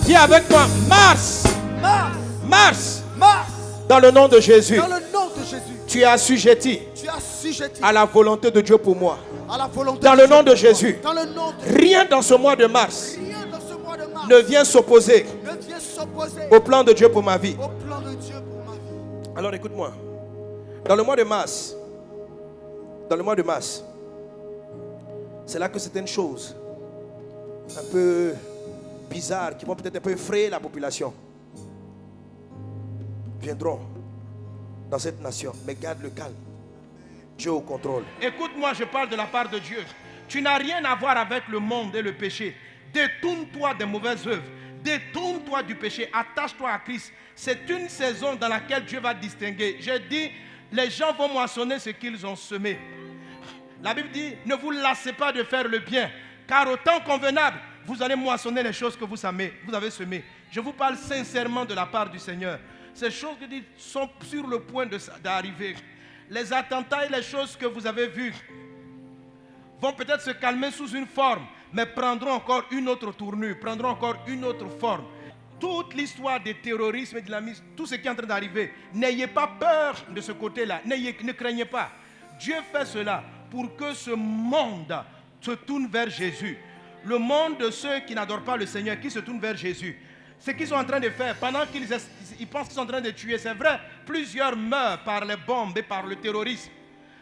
Dis avec moi, Mars. Mars. Mars. Mars. Dans le nom de Jésus. Dans le nom de Jésus. Tu es assujetti À la volonté de Dieu pour moi. À la volonté dans le nom de Jésus. Dans le nom de Rien dans ce mois de mars Rien dans ce mois de mars ne vient s'opposer au plan de Dieu pour ma vie. Au plan de Dieu pour ma vie. Alors écoute-moi. Dans le mois de mars, c'est là que certaines choses un peu bizarres, qui vont peut-être un peu effrayer la population, viendront dans cette nation. Mais garde le calme. Dieu au contrôle. Écoute-moi, je parle de la part de Dieu. Tu n'as rien à voir avec le monde et le péché. Détourne-toi des mauvaises œuvres. Détourne-toi du péché. Attache-toi à Christ. C'est une saison dans laquelle Dieu va distinguer. J'ai dit, les gens vont moissonner ce qu'ils ont semé. La Bible dit, ne vous lassez pas de faire le bien, car au temps convenable, vous allez moissonner les choses que vous avez semées. Je vous parle sincèrement de la part du Seigneur. Ces choses que dites sont sur le point d'arriver. Les attentats et les choses que vous avez vues vont peut-être se calmer sous une forme, mais prendront encore une autre tournure, prendront encore une autre forme. Toute l'histoire des terrorismes et de l'islamisme, tout ce qui est en train d'arriver, n'ayez pas peur de ce côté-là, ne craignez pas. Dieu fait cela pour que ce monde se tourne vers Jésus. Le monde de ceux qui n'adorent pas le Seigneur, qui se tournent vers Jésus. Ce qu'ils sont en train de faire, pendant qu'ils pensent qu'ils sont en train de tuer, c'est vrai, plusieurs meurent par les bombes et par le terrorisme.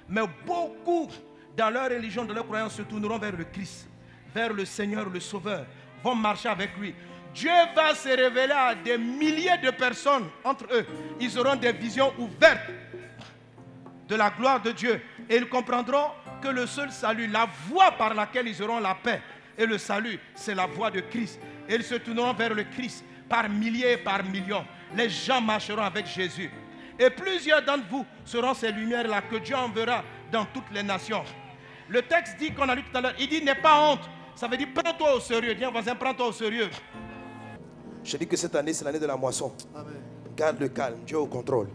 Mais beaucoup, dans leur religion, dans leur croyance, se tourneront vers le Christ, vers le Seigneur, le Sauveur, vont marcher avec lui. Dieu va se révéler à des milliers de personnes entre eux. Ils auront des visions ouvertes de la gloire de Dieu. Et ils comprendront que le seul salut, la voie par laquelle ils auront la paix et le salut, c'est la voie de Christ. Et ils se tourneront vers le Christ par milliers et par millions. Les gens marcheront avec Jésus. Et plusieurs d'entre vous seront ces lumières-là que Dieu enverra dans toutes les nations. Le texte dit qu'on a lu tout à l'heure, il dit n'aie pas honte. Ça veut dire prends-toi au sérieux. Dis à voisin, prends-toi au sérieux. Je dis que cette année, c'est l'année de la moisson. Amen. Garde le calme, Dieu au contrôle.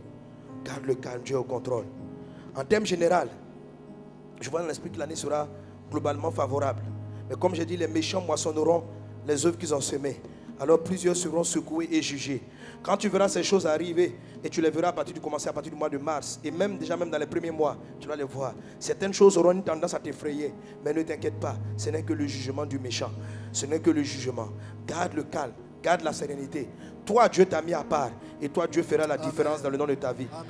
Garde le calme, Dieu au contrôle. En termes généraux, je vois dans l'esprit que l'année sera globalement favorable. Mais comme j'ai dit, les méchants moissonneront les œuvres qu'ils ont semées. Alors plusieurs seront secoués et jugés. Quand tu verras ces choses arriver, et tu les verras à partir du mois de mars, et même dans les premiers mois, tu vas les voir. Certaines choses auront une tendance à t'effrayer, mais ne t'inquiète pas, ce n'est que le jugement du méchant. Ce n'est que le jugement. Garde le calme, garde la sérénité. Toi, Dieu t'a mis à part, et toi, Dieu fera la différence dans le nom de ta vie. Amen.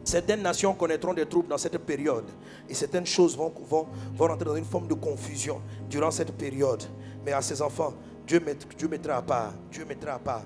Certaines nations connaîtront des troubles dans cette période, et certaines choses vont rentrer dans une forme de confusion durant cette période. Mais à ces enfants, Dieu mettra à part. Dieu mettra à part.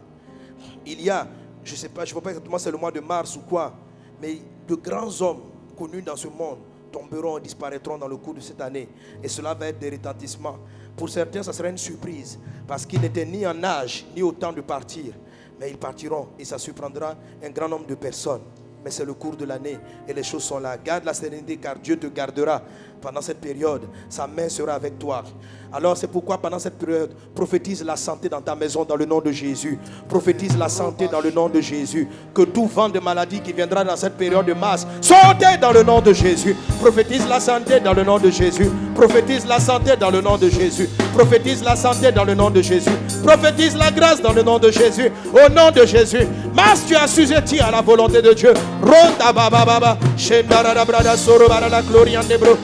Il y a, je ne sais pas exactement c'est le mois de mars ou quoi, mais de grands hommes connus dans ce monde tomberont et disparaîtront dans le cours de cette année. Et cela va être des retentissements. Pour certains, ça sera une surprise, parce qu'ils n'étaient ni en âge, ni au temps de partir. Mais ils partiront et ça surprendra un grand nombre de personnes. Mais c'est le cours de l'année et les choses sont là. Garde la sérénité, car Dieu te gardera pendant cette période. Sa main sera avec toi. Alors c'est pourquoi pendant cette période, prophétise la santé dans ta maison dans le nom de Jésus. Prophétise la santé dans le nom de Jésus. Que tout vent de maladie qui viendra dans cette période de mars, sortez dans le nom de Jésus. Prophétise la santé dans le nom de Jésus. Prophétise la santé dans le nom de Jésus. Prophétise la santé dans le nom de Jésus. Prophétise la grâce dans le nom de Jésus. Au nom de Jésus. Mars, tu es assujetti à la volonté de Dieu. Ronda baba baba, shendara brada soro bara la gloria nebro.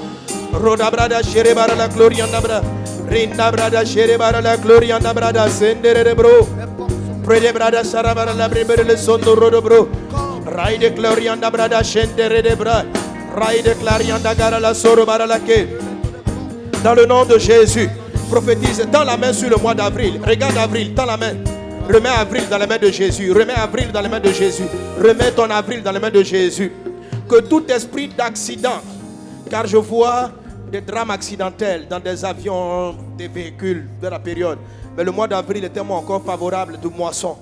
Roda brada shere bara la gloria nabra. Rinda brada shere bara la gloria nabrada sendere bro. Prede brada sara bara la bribere le sondo rodo bro. Rai de gloria nabrada shendere de bra. Rai de gloria nagara la soro bara la ke. Dans le nom de Jésus, prophétise dans la main sur le mois d'avril. Regarde avril, dans la main. Remets avril dans les mains de Jésus. Remets avril dans les mains de Jésus. Remets ton avril dans les mains de Jésus. Que tout esprit d'accident, car je vois des drames accidentels dans des avions, des véhicules de la période. Mais le mois d'avril est un mois encore favorable de moisson.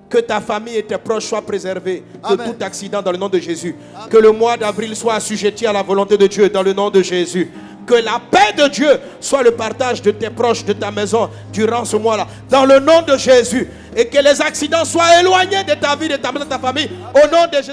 Que ta famille et tes proches soient préservés de tout accident dans le nom de Jésus. Amen. Que le mois d'avril soit assujetti à la volonté de Dieu dans le nom de Jésus. Que la paix de Dieu soit le partage de tes proches, de ta maison durant ce mois-là. Dans le nom de Jésus. Et que les accidents soient éloignés de ta vie, de ta famille. Au nom de Jésus.